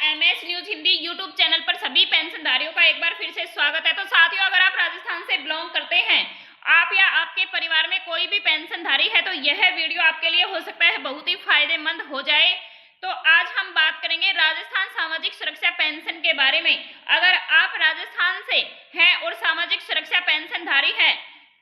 MS news Hindi YouTube channel पर सभी पेंशनधारियों का एक बार फिर से स्वागत है। तो साथियों, अगर आप राजस्थान से बिलोंग करते हैं, आप या आपके परिवार में कोई भी पेंशनधारी है, तो यह वीडियो आपके लिए हो सकता है बहुत ही फायदेमंद हो जाए। तो आज हम बात करेंगे राजस्थान सामाजिक सुरक्षा पेंशन के बारे में। अगर आप राजस्थान से हैं और सामाजिक सुरक्षा पेंशनधारी है,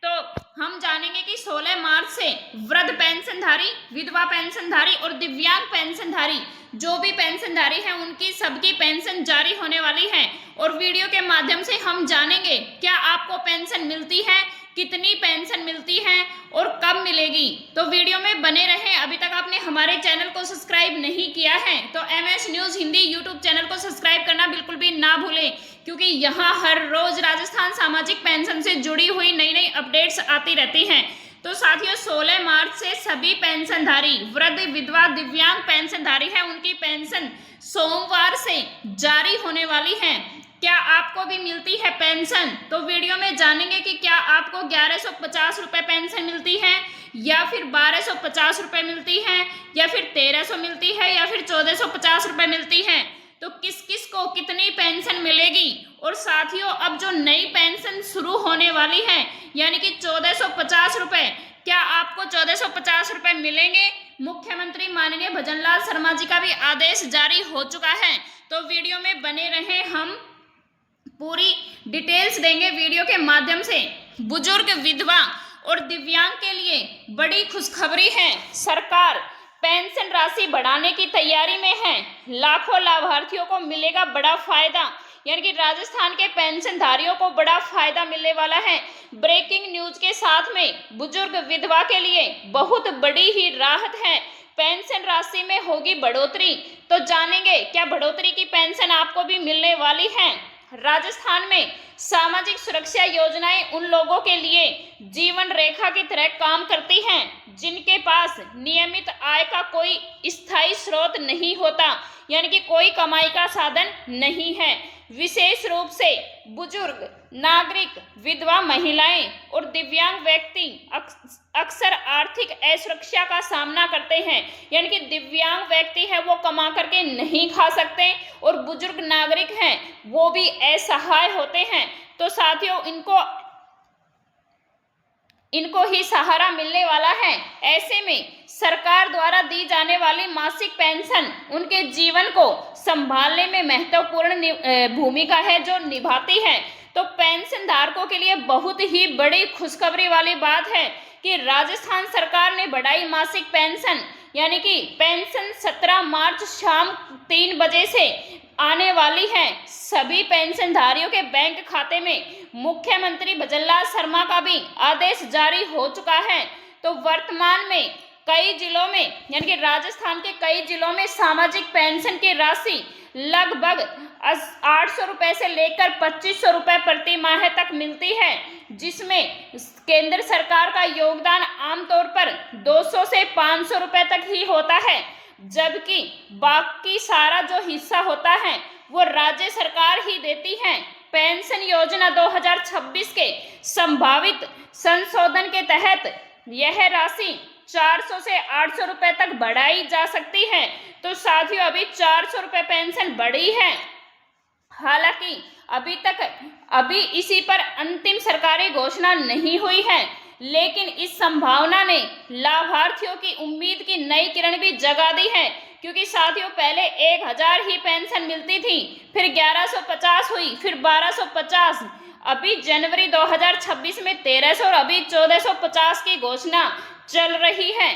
तो हम जानेंगे कि 16 मार्च से वृद्ध पेंशनधारी, विधवा पेंशनधारी और दिव्यांग पेंशनधारी जो भी पेंशनधारी हैं, उनकी सबकी पेंशन जारी होने वाली है। और वीडियो के माध्यम से हम जानेंगे क्या आपको पेंशन मिलती है, कितनी पेंशन मिलती है और कब मिलेगी। तो वीडियो में बने रहें। अभी तक आपने हमारे चैनल को सब्सक्राइब नहीं किया है तो MS news Hindi YouTube channel को सब्सक्राइब करना बिल्कुल भी ना भूलें, क्योंकि यहाँ हर रोज राजस्थान सामाजिक पेंशन से जुड़ी हुई नई नई अपडेट्स आती रहती हैं। तो साथियों, 16 मार्च से सभी पेंशनधारी, वृद्ध, विधवा, दिव्यांग पेंशनधारी है, उनकी पेंशन सोमवार से जारी होने वाली है। क्या आपको भी मिलती है पेंशन? तो वीडियो में जानेंगे कि क्या आपको 1150 रुपये पेंशन मिलती है, या फिर 1250 रुपये मिलती है, या फिर 1300 मिलती है, या फिर 1450 रुपये मिलती है। तो किस किस को कितनी पेंशन मिलेगी। और साथियों, अब जो नई पेंशन शुरू होने वाली है, यानी कि 1450 रुपये, क्या आपको 1450 रुपये मिलेंगे? मुख्यमंत्री माननीय भजनलाल शर्मा जी का भी आदेश जारी हो चुका है। तो वीडियो में बने रहें, हम पूरी डिटेल्स देंगे वीडियो के माध्यम से। बुजुर्ग, विधवा और दिव्यांग के लिए बड़ी खुशखबरी है। सरकार पेंशन राशि बढ़ाने की तैयारी में है। लाखों लाभार्थियों को मिलेगा बड़ा फायदा, यानी कि राजस्थान के पेंशनधारियों को बड़ा फायदा मिलने वाला है। ब्रेकिंग न्यूज के साथ में बुजुर्ग, विधवा के लिए बहुत बड़ी ही राहत है। पेंशन राशि में होगी बढ़ोतरी। तो जानेंगे क्या बढ़ोतरी की पेंशन आपको भी मिलने वाली है। राजस्थान में सामाजिक सुरक्षा योजनाएं उन लोगों के लिए जीवन रेखा की तरह काम करती हैं जिनके पास नियमित आय का कोई स्थायी स्रोत नहीं होता, यानी कि कोई कमाई का साधन नहीं है। विशेष रूप से बुजुर्ग, नागरिक, विधवा महिलाएं और दिव्यांग व्यक्ति अक्सर आर्थिक असुरक्षा का सामना करते हैं, यानी कि दिव्यांग व्यक्ति है वो कमा करके नहीं खा सकते, और बुजुर्ग नागरिक हैं वो भी असहाय होते हैं। तो साथियों, इनको ही सहारा मिलने वाला है। ऐसे में सरकार द्वारा दी जाने वाली मासिक पेंशन उनके जीवन को संभालने में महत्वपूर्ण भूमिका है जो निभाती है। तो पेंशन धारकों के लिए बहुत ही बड़ी खुशखबरी वाली बात है कि राजस्थान सरकार ने बढ़ाई मासिक पेंशन, यानी कि पेंशन 17 मार्च शाम 3 बजे से आने वाली है सभी पेंशनधारियों के बैंक खाते में। मुख्यमंत्री भजनलाल शर्मा का भी आदेश जारी हो चुका है। तो वर्तमान में कई जिलों में, यानी कि राजस्थान के कई जिलों में सामाजिक पेंशन की राशि लगभग 800 रुपये से लेकर 2500 रुपये प्रति माह तक मिलती है, जिसमें केंद्र सरकार का योगदान आमतौर पर 200 से 500 रुपये तक ही होता है, जबकि बाकी सारा जो हिस्सा होता है वो राज्य सरकार ही देती है। पेंशन योजना 2026 के संभावित संशोधन के तहत यह राशि 400 से 800 रुपये तक बढ़ाई जा सकती है। तो साथियों, अभी 400 रुपये पेंशन बढ़ी है। हालांकि अभी इसी पर अंतिम सरकारी घोषणा नहीं हुई है, लेकिन इस संभावना ने लाभार्थियों की उम्मीद की नई किरण भी जगा दी है। क्योंकि साथियों, पहले 1000 ही पेंशन मिलती थी, फिर 1150 हुई, फिर 1250, अभी जनवरी 2026 में 1300 और अभी 1450 की घोषणा चल रही है।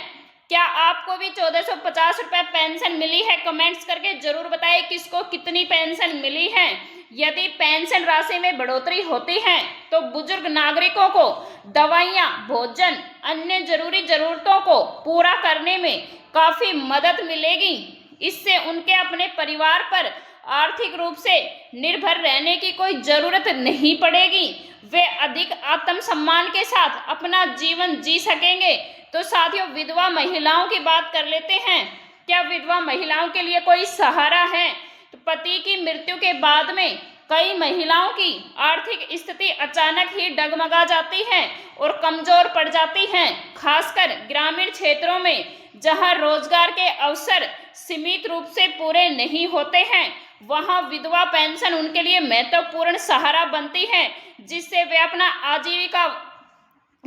क्या आपको भी 1450 रुपये पेंशन मिली है? कमेंट्स करके जरूर बताएं किसको कितनी पेंशन मिली है। यदि पेंशन राशि में बढ़ोतरी होती है तो बुजुर्ग नागरिकों को दवाइयाँ, भोजन, अन्य जरूरी जरूरतों को पूरा करने में काफी मदद मिलेगी। इससे उनके अपने परिवार पर आर्थिक रूप से निर्भर रहने की कोई जरूरत नहीं पड़ेगी। वे अधिक आत्मसम्मान के साथ अपना जीवन जी सकेंगे। तो साथियों, विधवा महिलाओं की बात कर लेते हैं। क्या विधवा महिलाओं के लिए कोई सहारा है? तो पति की मृत्यु के बाद में कई महिलाओं की आर्थिक स्थिति अचानक ही डगमगा जाती है और कमजोर पड़ जाती है, खासकर ग्रामीण क्षेत्रों में जहां रोजगार के अवसर सीमित रूप से पूरे नहीं होते हैं। वहां विधवा पेंशन उनके लिए महत्वपूर्ण सहारा बनती है, जिससे वे अपना आजीविका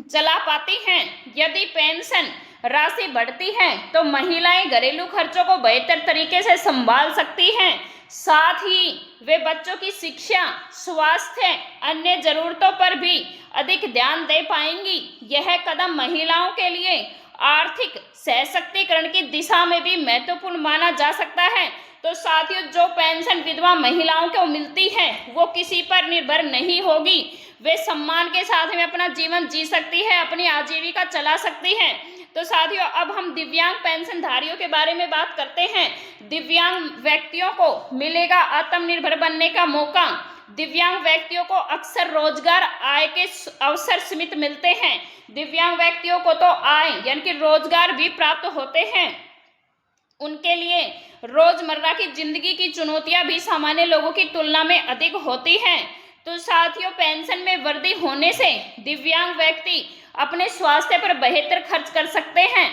चला पाती हैं। यदि पेंशन राशि बढ़ती है तो महिलाएं घरेलू खर्चों को बेहतर तरीके से संभाल सकती हैं। साथ ही वे बच्चों की शिक्षा, स्वास्थ्य, अन्य जरूरतों पर भी अधिक ध्यान दे पाएंगी। यह कदम महिलाओं के लिए आर्थिक सशक्तिकरण की दिशा में भी महत्वपूर्ण माना जा सकता है। तो साथियों, जो पेंशन विधवा महिलाओं को मिलती है वो किसी पर निर्भर नहीं होगी। वे सम्मान के साथ में अपना जीवन जी सकती है, अपनी आजीविका चला सकती है। तो साथियों, अब हम दिव्यांग पेंशनधारियों के बारे में बात करते हैं। दिव्यांग व्यक्तियों को मिलेगा आत्मनिर्भर बनने का मौका। दिव्यांग व्यक्तियों को अक्सर रोजगार आय के अवसर सीमित मिलते हैं। दिव्यांग व्यक्तियों को तो आय यानी कि रोजगार भी प्राप्त होते हैं। उनके लिए रोजमर्रा की जिंदगी की चुनौतियां भी सामान्य लोगों की तुलना में अधिक होती हैं। तो साथियों, पेंशन में वृद्धि होने से दिव्यांग व्यक्ति अपने स्वास्थ्य पर बेहतर खर्च कर सकते हैं,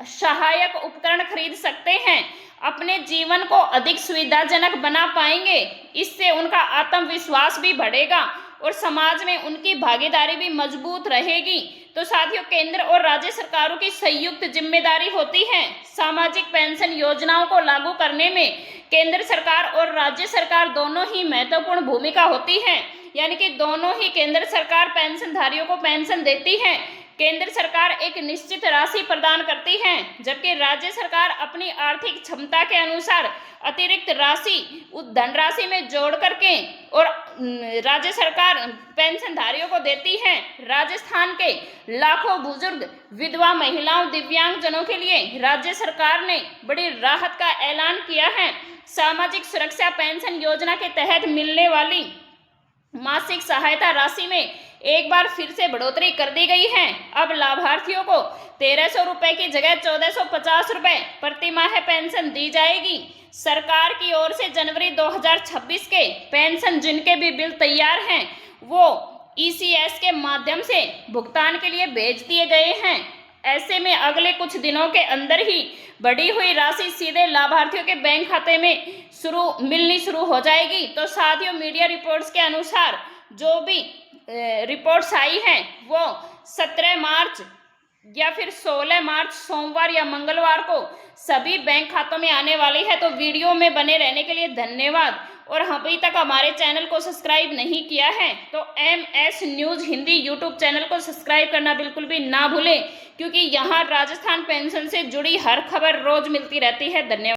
सहायक उपकरण खरीद सकते हैं, अपने जीवन को अधिक सुविधाजनक बना पाएंगे। इससे उनका आत्मविश्वास भी बढ़ेगा और समाज में उनकी भागीदारी भी मजबूत रहेगी। तो साथियों, केंद्र और राज्य सरकारों की संयुक्त जिम्मेदारी होती है। सामाजिक पेंशन योजनाओं को लागू करने में केंद्र सरकार और राज्य सरकार दोनों ही महत्वपूर्ण भूमिका होती है, यानी कि दोनों ही केंद्र सरकार पेंशनधारियों को पेंशन देती है। केंद्र सरकार एक निश्चित राशि प्रदान करती है, जबकि राज्य सरकार अपनी आर्थिक क्षमता के अनुसार अतिरिक्त राशि उस धनराशि में जोड़ करके और राज्य सरकार पेंशनधारियों को देती है। राजस्थान के लाखों बुजुर्ग, विधवा महिलाओं, दिव्यांगजनों के लिए राज्य सरकार ने बड़ी राहत का ऐलान किया है। सामाजिक सुरक्षा पेंशन योजना के तहत मिलने वाली मासिक सहायता राशि में एक बार फिर से बढ़ोतरी कर दी गई है। अब लाभार्थियों को 1300 रुपए की जगह 1450 रुपए प्रति माह पेंशन दी जाएगी। सरकार की ओर से जनवरी 2026 के पेंशन जिनके भी बिल तैयार हैं वो ECS के माध्यम से भुगतान के लिए भेज दिए गए हैं। ऐसे में अगले कुछ दिनों के अंदर ही बढ़ी हुई राशि सीधे लाभार्थियों के बैंक खाते में मिलनी शुरू हो जाएगी। तो साथियों, मीडिया रिपोर्ट्स के अनुसार जो भी रिपोर्ट्स आई हैं वो 17 मार्च या फिर 16 मार्च सोमवार या मंगलवार को सभी बैंक खातों में आने वाली है। तो वीडियो में बने रहने के लिए धन्यवाद। और अभी तक हमारे चैनल को सब्सक्राइब नहीं किया है तो MS news Hindi YouTube channel को सब्सक्राइब करना बिल्कुल भी ना भूलें, क्योंकि यहाँ राजस्थान पेंशन से जुड़ी हर खबर रोज मिलती रहती है। धन्यवाद।